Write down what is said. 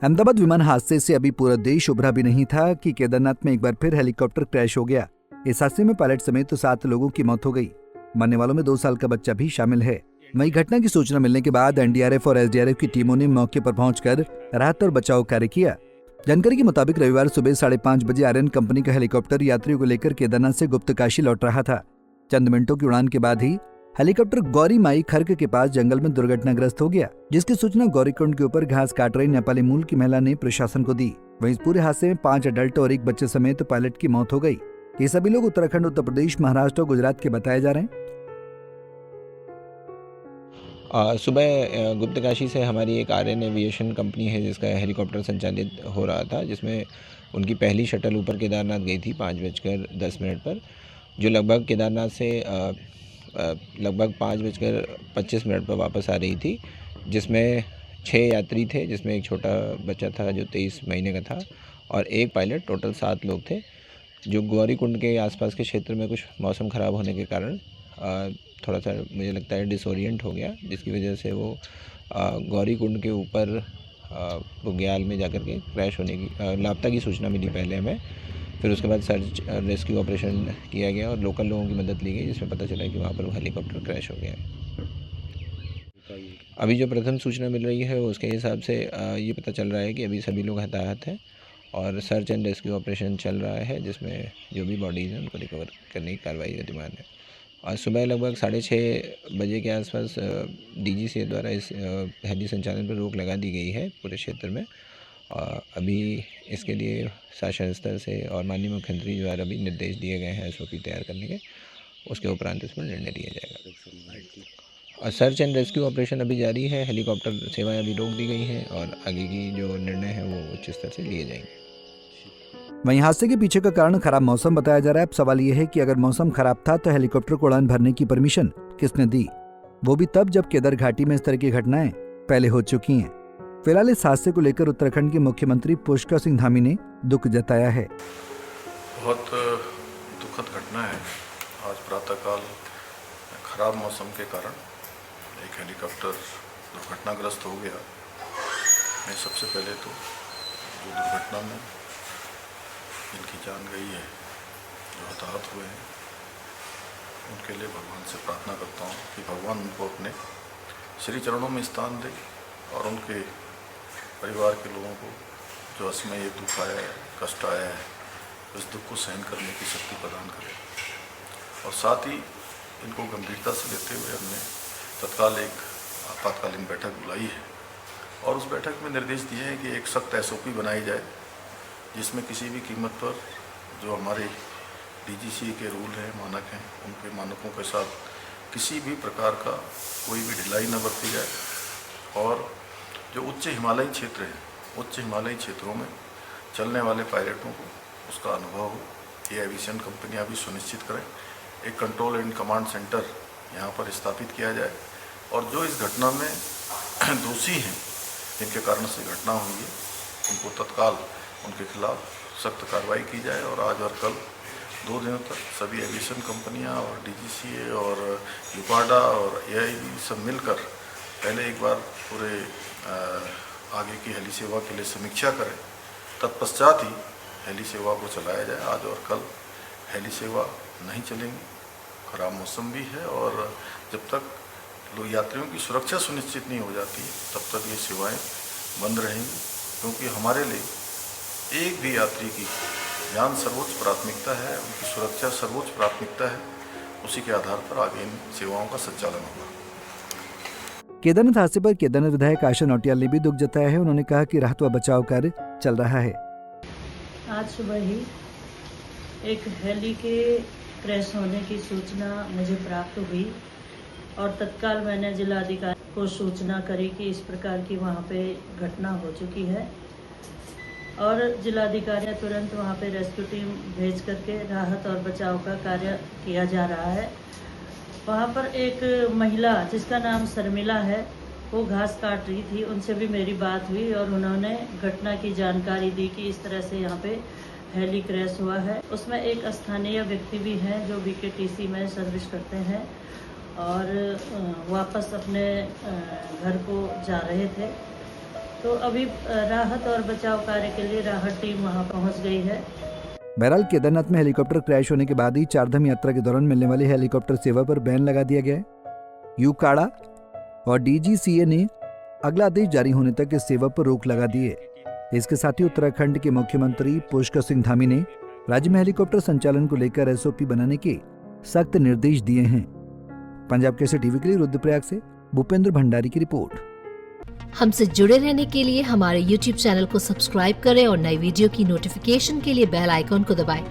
अहमदाबाद विमान हादसे से अभी पूरा देश उभरा भी नहीं था कि केदारनाथ में एक बार फिर हेलीकॉप्टर क्रैश हो गया। इस हादसे में पायलट समेत तो 7 लोगों की मौत हो गई। मरने वालों में 2 साल का बच्चा भी शामिल है। वहीं घटना की सूचना मिलने के बाद एनडीआरएफ और एसडीआरएफ की टीमों ने मौके पर पहुंचकर राहत और बचाव कार्य किया। जानकारी के मुताबिक रविवार सुबह 5:30 बजे आर्यन कंपनी का हेलीकॉप्टर यात्रियों को लेकर केदारनाथ से गुप्तकाशी लौट रहा था। चंद मिनटों की उड़ान के बाद ही हेलीकॉप्टर गौरी माई खर्क के पास जंगल में दुर्घटनाग्रस्त हो गया, जिसकी सूचना गौरीकुंड के ऊपर घास काट रही नेपाली मूल की महिला ने प्रशासन को दी। वहीं इस पूरे हादसे में 5 अडल्ट और 1 बच्चे समेत पायलट की मौत हो गई। ये सभी लोग उत्तराखंड, उत्तर प्रदेश, महाराष्ट्र और गुजरात के बताए जा रहे हैं। सुबह गुप्तकाशी से हमारी एक आर्यन एविएशन कंपनी है जिसका हेलीकॉप्टर संचालित हो रहा था, जिसमें उनकी पहली शटल ऊपर केदारनाथ गई थी 5:10 पर, जो लगभग केदारनाथ से लगभग 5:25 पर वापस आ रही थी, जिसमें 6 यात्री थे, जिसमें एक छोटा बच्चा था जो 23 महीने का था और एक पायलट। टोटल 7 लोग थे। जो गौरीकुंड के आसपास के क्षेत्र में कुछ मौसम ख़राब होने के कारण थोड़ा सा मुझे लगता है डिसोरिएंट हो गया, जिसकी वजह से वो गौरीकुंड के ऊपर बुग्याल में जाकर के क्रैश होने की लापता की सूचना मिली पहले हमें। फिर उसके बाद सर्च रेस्क्यू ऑपरेशन किया गया और लोकल लोगों की मदद ली गई, जिसमें पता चला कि वहाँ पर वो हेलीकॉप्टर क्रैश हो गया है। अभी जो प्रथम सूचना मिल रही है उसके हिसाब से ये पता चल रहा है कि अभी सभी लोग हताहत हैं और सर्च एंड रेस्क्यू ऑपरेशन चल रहा है, जिसमें जो भी बॉडीज़ हैं उनको रिकवर करने की कार्रवाई गतिमान है। आज सुबह लगभग 6:30 बजे के आसपास डीजीसीए द्वारा इस हेली संचालन पर रोक लगा दी गई है पूरे क्षेत्र में। अभी इसके लिए शासन स्तर से और माननीय मुख्यमंत्री द्वारा भी निर्देश दिए गए हैं एसओपी तैयार करने के। उसके उपरांत इस पर निर्णय लिया जाएगा। सर्च एंड रेस्क्यू ऑपरेशन अभी जारी है। हेलीकॉप्टर सेवाएं अभी रोक दी गई हैं और आगे की जो निर्णय है वो उच्च स्तर से लिए जाएंगे। वहीं हादसे के पीछे का कारण खराब मौसम बताया जा रहा है। अब सवाल यह है कि अगर मौसम खराब था तो हेलीकॉप्टर को उड़ान भरने की परमिशन किसने दी, वो भी तब जब केदार घाटी में इस तरह की घटनाएं पहले हो चुकी हैं। फिलहाल इस हादसे को लेकर उत्तराखंड के मुख्यमंत्री पुष्कर सिंह धामी ने दुख जताया है। बहुत दुखद घटना है। आज प्रातःकाल खराब मौसम के कारण एक हेलीकॉप्टर दुर्घटनाग्रस्त हो गया। मैं सबसे पहले तो जो दुर्घटना में जिनकी जान गई है, जो हताहत हुए हैं, उनके लिए भगवान से प्रार्थना करता हूँ कि भगवान उनको अपने श्री चरणों में स्थान दे और उनके परिवार के लोगों को जो असमय ये दुख आया है, कष्ट आया है, उस दुख को सहन करने की शक्ति प्रदान करे। और साथ ही इनको गंभीरता से लेते हुए हमने तत्काल एक आपातकालीन बैठक बुलाई है और उस बैठक में निर्देश दिए हैं कि एक सख्त एसओपी बनाई जाए, जिसमें किसी भी कीमत पर जो हमारे डीजीसीए के रूल हैं, मानक हैं, उनके मानकों के साथ किसी भी प्रकार का कोई भी ढिलाई न बरती जाए और जो उच्च हिमालयी क्षेत्र हैं, उच्च हिमालयी क्षेत्रों में चलने वाले पायलटों को उसका अनुभव हो, ये एविएशन कंपनियां भी सुनिश्चित करें। एक कंट्रोल एंड कमांड सेंटर यहाँ पर स्थापित किया जाए और जो इस घटना में दोषी हैं, जिनके कारण से घटना हुई है, उनको तत्काल उनके खिलाफ सख्त कार्रवाई की जाए। और आज और कल 2 दिनों तक सभी एविएशन कंपनियां और डीजीसीए और यूकाडा और एआईबी सब मिलकर पहले एक बार पूरे आगे की हेली सेवा के लिए समीक्षा करें, तत्पश्चात ही हेली सेवा को चलाया जाए। आज और कल हेली सेवा नहीं चलेंगी, खराब मौसम भी है और जब तक लोग यात्रियों की सुरक्षा सुनिश्चित नहीं हो जाती तब तक ये सेवाएं बंद रहेंगी, क्योंकि हमारे लिए एक भी यात्री की जान सर्वोच्च प्राथमिकता है, उनकी सुरक्षा सर्वोच्च प्राथमिकता है। उसी के आधार पर आगे इन सेवाओं का संचालन होगा। केदारनाथ हादसे पर केदारनाथ विधायक आशा नौटियाल ने भी दुख जताया है। उन्होंने कहा कि राहत व बचाव कार्य चल रहा है। आज सुबह ही एक हेली के क्रैश होने की सूचना मुझे प्राप्त हुई और तत्काल मैंने जिलाधिकारी को सूचना करी कि इस प्रकार की वहाँ पे घटना हो चुकी है और जिलाधिकारी तुरंत वहाँ पे रेस्क्यू टीम भेज करके राहत और बचाव का कार्य किया जा रहा है। वहाँ पर एक महिला जिसका नाम शर्मिला है, वो घास काट रही थी, उनसे भी मेरी बात हुई और उन्होंने घटना की जानकारी दी कि इस तरह से यहाँ पे हेली क्रैश हुआ है। उसमें एक स्थानीय व्यक्ति भी हैं जो बीकेटीसी में सर्विस करते हैं और वापस अपने घर को जा रहे थे। तो अभी राहत और बचाव कार्य के लिए राहत टीम वहां पहुंच गई है। बहरहाल केदारनाथ में हेलीकॉप्टर क्रैश होने के बाद ही चारधाम यात्रा के दौरान मिलने वाली हेलीकॉप्टर सेवा पर बैन लगा दिया गया है। यूकाड़ा और डीजीसीए ने अगला आदेश जारी होने तक इस सेवा पर रोक लगा दी है। इसके साथ ही उत्तराखंड के मुख्यमंत्री पुष्कर सिंह धामी ने राज्य में हेलीकॉप्टर संचालन को लेकर एसओपी बनाने के सख्त निर्देश दिए हैं। पंजाब केसरी टीवी के लिए रुद्रप्रयाग से भूपेंद्र भंडारी की रिपोर्ट। हमसे जुड़े रहने के लिए हमारे YouTube चैनल को सब्सक्राइब करें और नई वीडियो की नोटिफिकेशन के लिए बेल आइकॉन को दबाएं।